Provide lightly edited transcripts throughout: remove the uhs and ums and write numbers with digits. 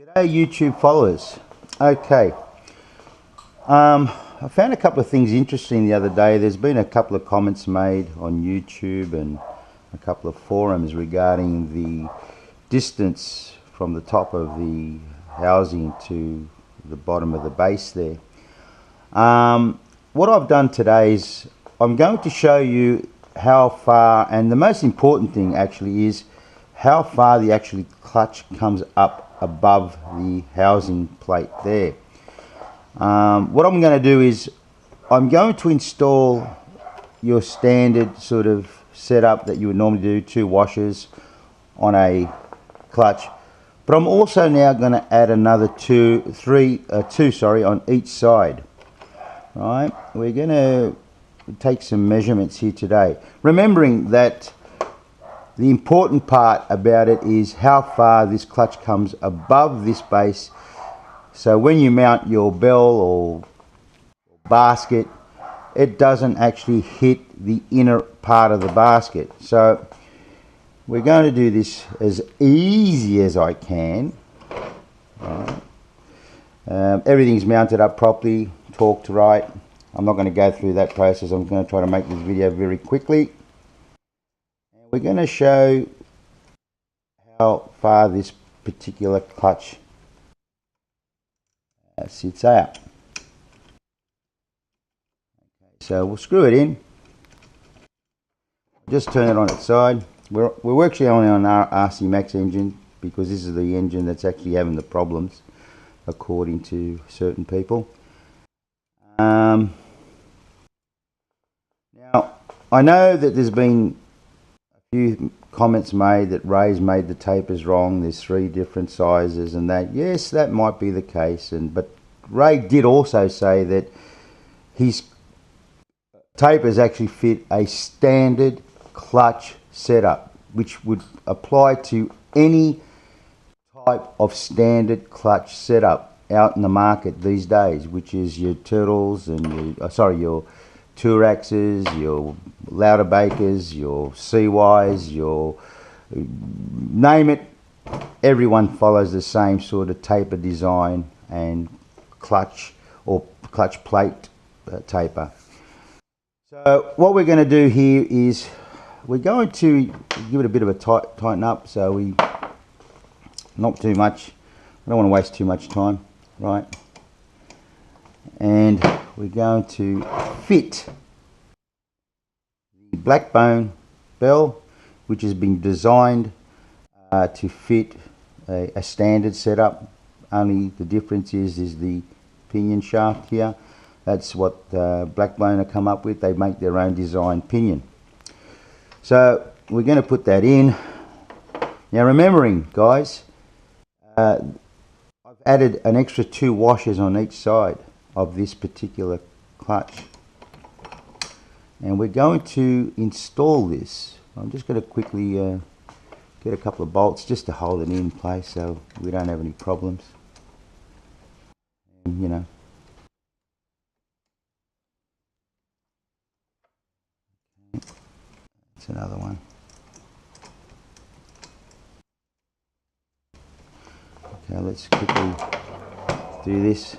G'day YouTube followers. Okay, I found a couple of things interesting the other day. There's been a couple of comments made on YouTube and a couple of forums regarding the distance from the top of the housing to the bottom of the base there. What I've done today is I'm going to show you how far, and the most important thing actually is how far the actual clutch comes up above the housing plate there. What I'm going to do is I'm going to install your standard sort of setup that you would normally do, 2 washers on a clutch, but I'm also now going to add another two on each side. Right, we're going to take some measurements here today, remembering that the important part about it is how far this clutch comes above this base, so when you mount your bell or basket, it doesn't actually hit the inner part of the basket. So we're going to do this as easy as I can. Right. Everything's mounted up properly, torqued right. I'm not going to go through that process. I'm going to try to make this video very quickly. We're going to show how far this particular clutch sits out. Okay, so we'll screw it in. Just turn it on its side. We're actually only on our RCmax engine because this is the engine that's actually having the problems, according to certain people. Now, I know that there's been few comments made that Ray's made the tapers wrong. There's 3 different sizes and that. Yes, that might be the case, but Ray did also say that his tapers actually fit a standard clutch setup, which would apply to any type of standard clutch setup out in the market these days, which is your Turtles and your Turaxes, your Loudebakers, your CYs, your name it. Everyone follows the same sort of taper design and clutch or clutch plate taper. So what we're going to do here is we're going to give it a bit of a tighten up, so we not too much. I don't want to waste too much time, right? And we're going to fit the black bone bell, which has been designed to fit a standard setup. Only the difference is the pinion shaft here. That's what Blackbone have come up with. They make their own design pinion. So we're going to put that in. Now, remembering, guys, I've added an extra 2 washers on each side of this particular clutch, and we're going to install this. I'm just going to quickly get a couple of bolts just to hold it in place so we don't have any problems. And, you know, that's another one. Okay, let's quickly do this.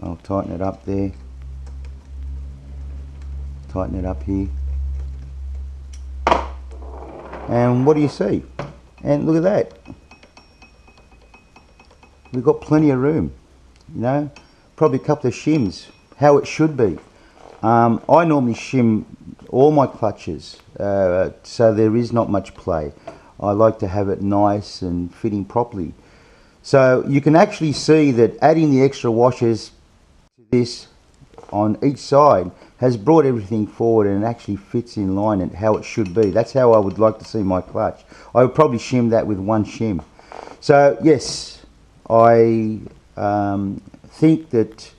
I'll tighten it up there, tighten it up here, and what do you see? And look at that, we've got plenty of room, you know, probably a couple of shims, how it should be. I normally shim all my clutches, so there is not much play. I like to have it nice and fitting properly. So you can actually see that adding the extra washers this on each side has brought everything forward and it actually fits in line and how it should be. That's how I would like to see my clutch. I would probably shim that with 1 shim. So yes, I think that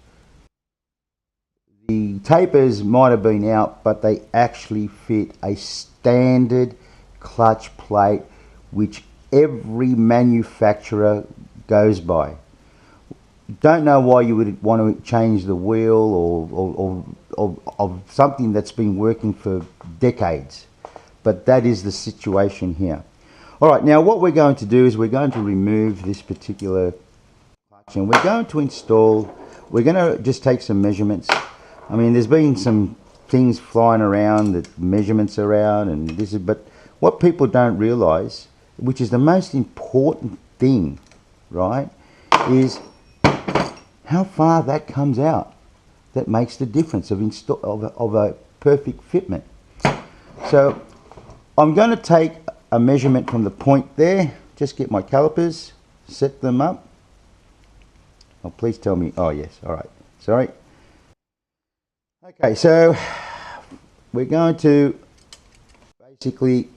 the tapers might have been out, but they actually fit a standard clutch plate which every manufacturer goes by. Don't know why you would want to change the wheel or something that's been working for decades, but that is the situation here. All right, now what we're going to do is we're going to remove this particular clutch and we're going to install, we're going to just take some measurements. I mean, there's been some things flying around, the measurements around, and this is, but what people don't realize, which is the most important thing, right, is how far that comes out. That makes the difference of a perfect fitment. So I'm going to take a measurement from the point there, just get my calipers, set them up. Oh, please tell me, oh yes, all right, sorry. Okay, so we're going to basically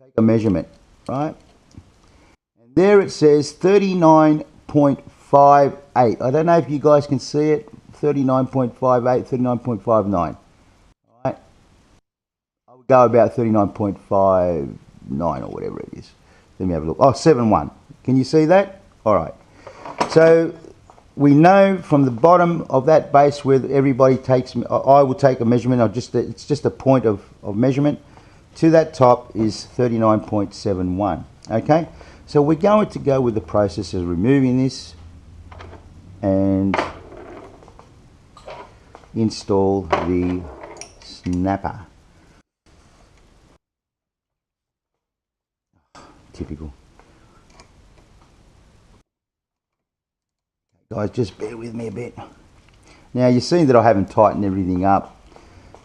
take a measurement, right? And there it says 39.58. I don't know if you guys can see it, 39.58, 39.59. All right, I would go about 39.59 or whatever it is. Let me have a look. Oh, 7.1. Can you see that? All right. So we know from the bottom of that base where everybody takes, I will take a measurement, it's just a point of measurement, to that top is 39.71, okay? So we're going to go with the process of removing this and install the snapper. Typical. Guys, just bear with me a bit. Now you see that I haven't tightened everything up,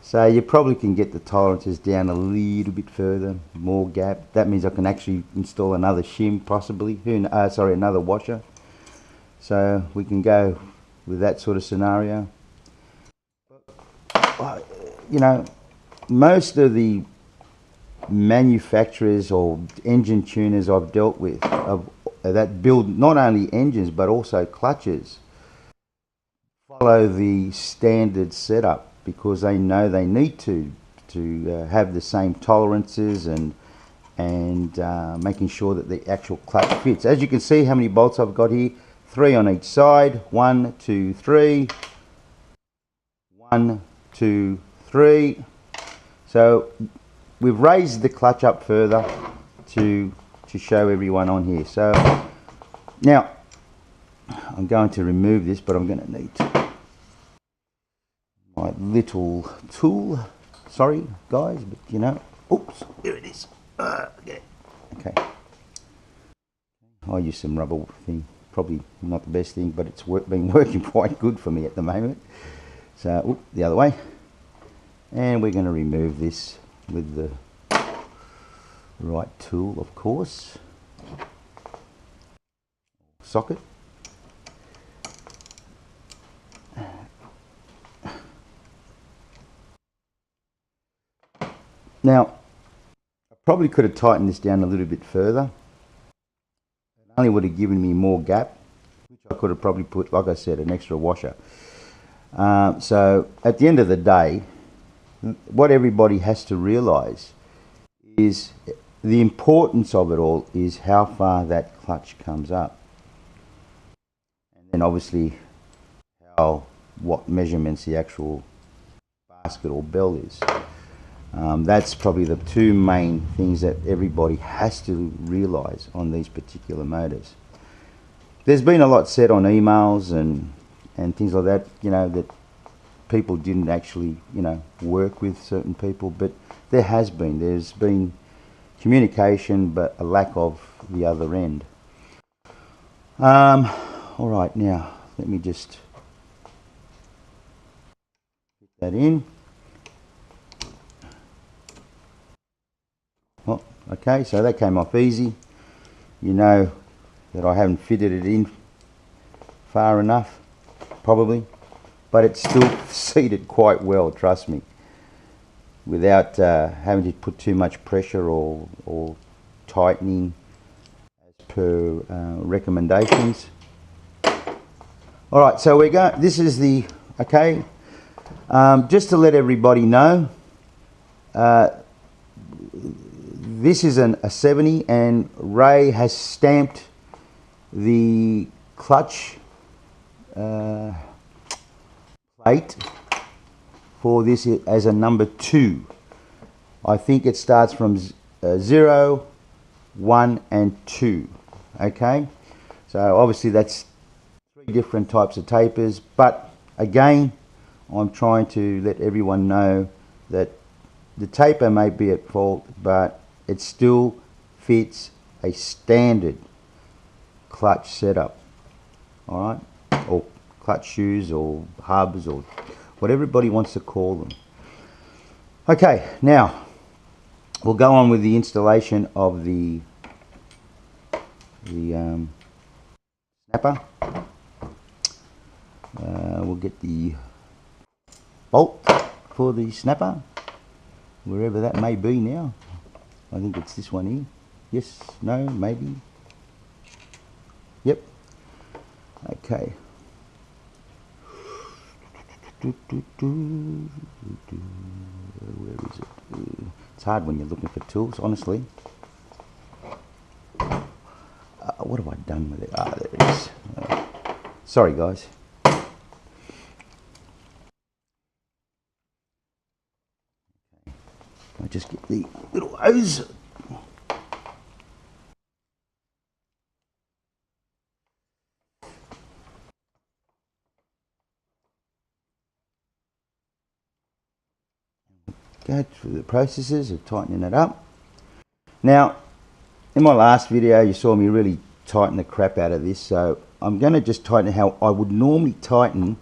so you probably can get the tolerances down a little bit further, more gap. That means I can actually install another shim, possibly, another washer. So we can go with that sort of scenario. You know, most of the manufacturers or engine tuners I've dealt with that build not only engines but also clutches follow the standard setup because they know they need to have the same tolerances and making sure that the actual clutch fits. As you can see how many bolts I've got here, 3 on each side, 1, 2, 3, 1, 2, 3. So we've raised the clutch up further to show everyone on here. So now I'm going to remove this, but I'm going to need my little tool. Sorry guys, but you know, oops, here it is. Okay. I'll use some rubber thing. Probably not the best thing, but it's been working quite good for me at the moment. So the other way, and we're going to remove this with the right tool, of course. Socket. Now, I probably could have tightened this down a little bit further. It only would have given me more gap, which I could have probably put, like I said, an extra washer. So at the end of the day, what everybody has to realize is the importance of it all is how far that clutch comes up, and then obviously what measurements the actual basket or bell is. That's probably the two main things that everybody has to realize on these particular motors. There's been a lot said on emails and things like that, you know, that people didn't actually, you know, work with certain people, but there's been communication but a lack of the other end. All right, now let me just put that in. Oh, okay, so that came off easy. You know that I haven't fitted it in far enough, probably, but it's still seated quite well, trust me, without having to put too much pressure or tightening as per recommendations. All right, so we're going, this is the, okay, just to let everybody know, this is a 70, and Ray has stamped the clutch plate for this as a number 2. I think it starts from 0, 1 and 2. Okay, so obviously that's 3 different types of tapers, but again I'm trying to let everyone know that the taper may be at fault, but it still fits a standard clutch setup, alright, or clutch shoes or hubs or whatever everybody wants to call them. Okay, now we'll go on with the installation of the snapper. We'll get the bolt for the snapper, wherever that may be now. I think it's this one here. Yes, no, maybe. Yep. Okay. Where is it? It's hard when you're looking for tools, honestly. What have I done with it? Ah, there it is. Sorry, guys. I just get the little hose. Go through the processes of tightening it up. Now, in my last video, you saw me really tighten the crap out of this, so I'm going to just tighten it how I would normally tighten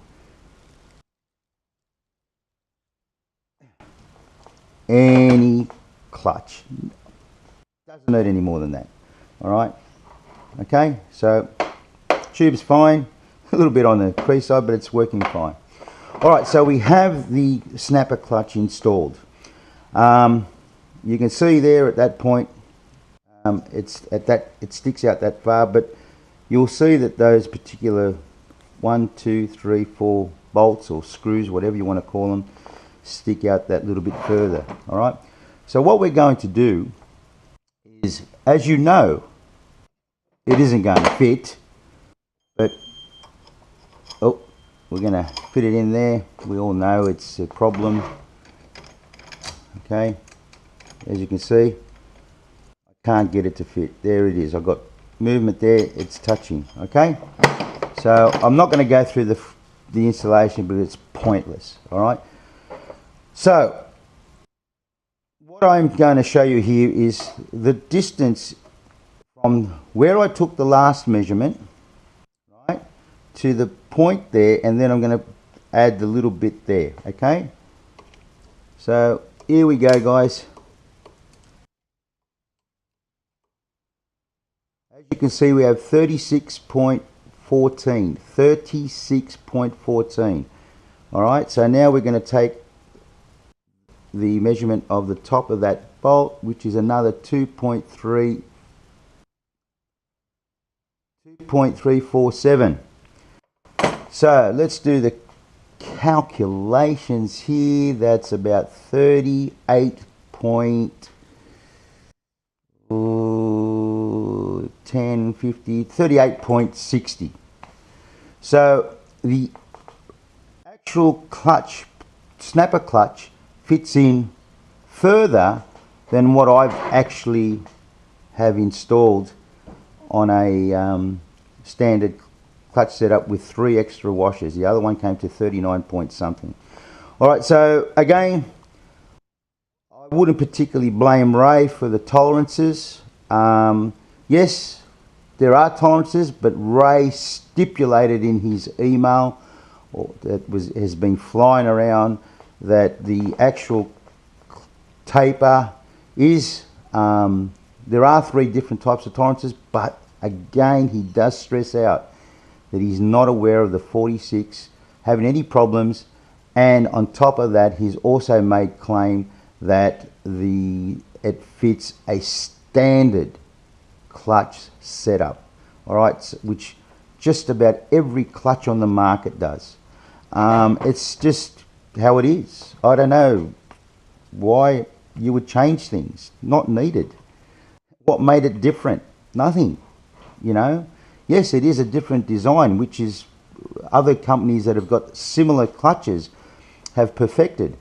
any clutch. Doesn't need any more than that. Alright, okay, so tube's fine, a little bit on the crease side, but it's working fine. Alright, so we have the snapper clutch installed. You can see there at that point, it sticks out that far, but you'll see that those particular 1, 2, 3, 4 bolts or screws, whatever you want to call them, stick out that little bit further. Alright, so what we're going to do is, as you know, it isn't going to fit, but oh, we're going to fit it in there. We all know it's a problem. Okay, as you can see, I can't get it to fit. There it is. I've got movement there, it's touching. Okay, so I'm not going to go through the installation, but it's pointless. Alright, so what I'm going to show you here is the distance from where I took the last measurement, right, to the point there, and then I'm going to add the little bit there. Okay, so here we go, guys. As you can see, we have 36.14. 36.14. Alright, so now we're going to take the measurement of the top of that bolt, which is another 2.347. So let's do the calculations here. That's about 38.60. So the actual clutch, snapper clutch, fits in further than what I've actually have installed on a standard clutch setup with 3 extra washers. The other one came to 39 point something. Alright, so again, I wouldn't particularly blame Ray for the tolerances. Yes, there are tolerances, but Ray stipulated in his email, or that has been flying around, that the actual taper is, there are 3 different types of tolerances, but again, he does stress out that he's not aware of the 46 having any problems, and on top of that, he's also made claim that it fits a standard clutch setup, all right, which just about every clutch on the market does. It's just how it is. I don't know why you would change things. Not needed. What made it different? Nothing, you know. Yes, it is a different design, which is other companies that have got similar clutches have perfected.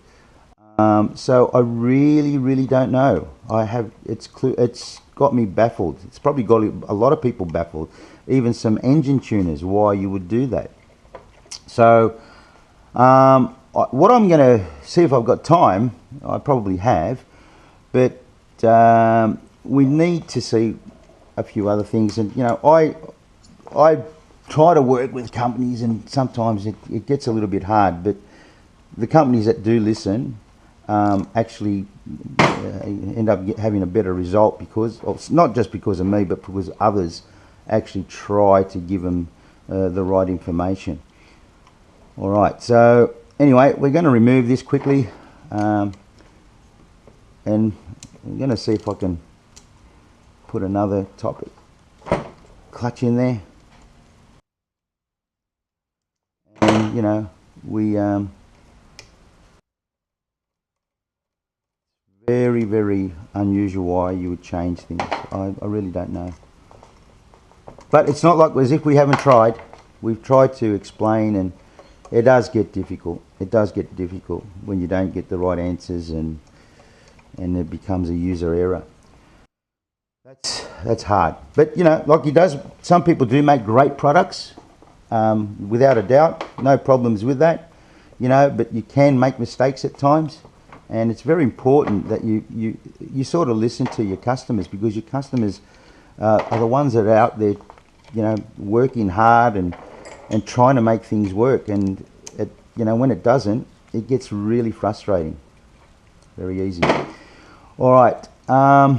So I really don't know. It's got me baffled. It's probably got a lot of people baffled, even some engine tuners, why you would do that. So what I'm going to see, if I've got time, I probably have, but we need to see a few other things. And you know, I try to work with companies, and sometimes it gets a little bit hard, but the companies that do listen actually end up having a better result, because not just because of me, but because others actually try to give them the right information. All right, so anyway, we're going to remove this quickly, and I'm going to see if I can put another top clutch in there. And you know, we very unusual why you would change things. I really don't know, but it's not like as if we haven't tried. We've tried to explain, and it does get difficult. It does get difficult when you don't get the right answers, and it becomes a user error. That's hard. But you know, like he does, some people do make great products, without a doubt, no problems with that. You know, but you can make mistakes at times, and it's very important that you sort of listen to your customers, because your customers are the ones that are out there, you know, working hard and trying to make things work. And you know, when it doesn't, it gets really frustrating. Very easy. All right. I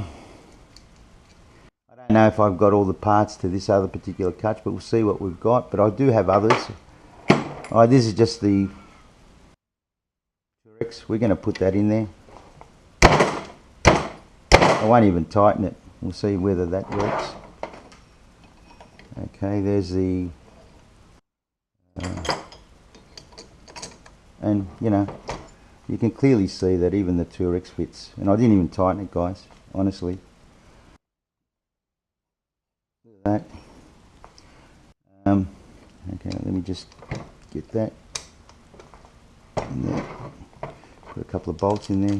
don't know if I've got all the parts to this other particular clutch, but we'll see what we've got. But I do have others. All right, this is just the T-Rex. We're going to put that in there. I won't even tighten it. We'll see whether that works. Okay, there's the and you know, you can clearly see that even the T-Rex fits, and I didn't even tighten it, guys, honestly. Look at that. Okay, let me just get that in there. Put a couple of bolts in there.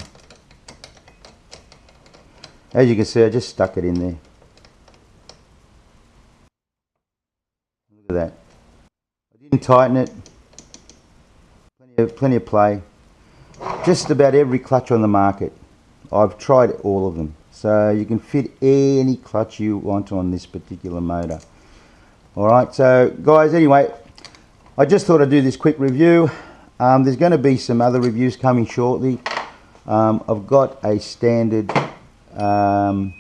As you can see, I just stuck it in there. Look at that. I didn't tighten it. Plenty of play. Just about every clutch on the market, I've tried all of them. So you can fit any clutch you want on this particular motor. Alright, so guys, anyway, I just thought I'd do this quick review. There's going to be some other reviews coming shortly. I've got a standard turtle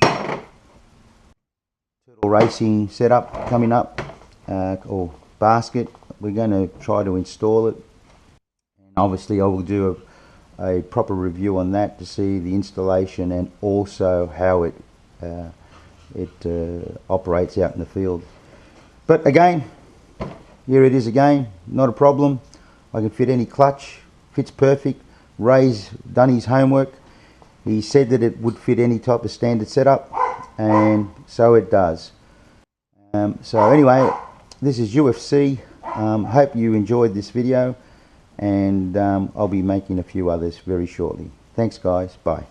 racing setup coming up, or basket. We're going to try to install it. And obviously I will do a proper review on that to see the installation and also how it operates out in the field. But again, here it is again, not a problem. I can fit any clutch, fits perfect. Ray's done his homework. He said that it would fit any type of standard setup, and so it does. So anyway, this is UFC. Hope you enjoyed this video, and I'll be making a few others very shortly. Thanks guys, bye.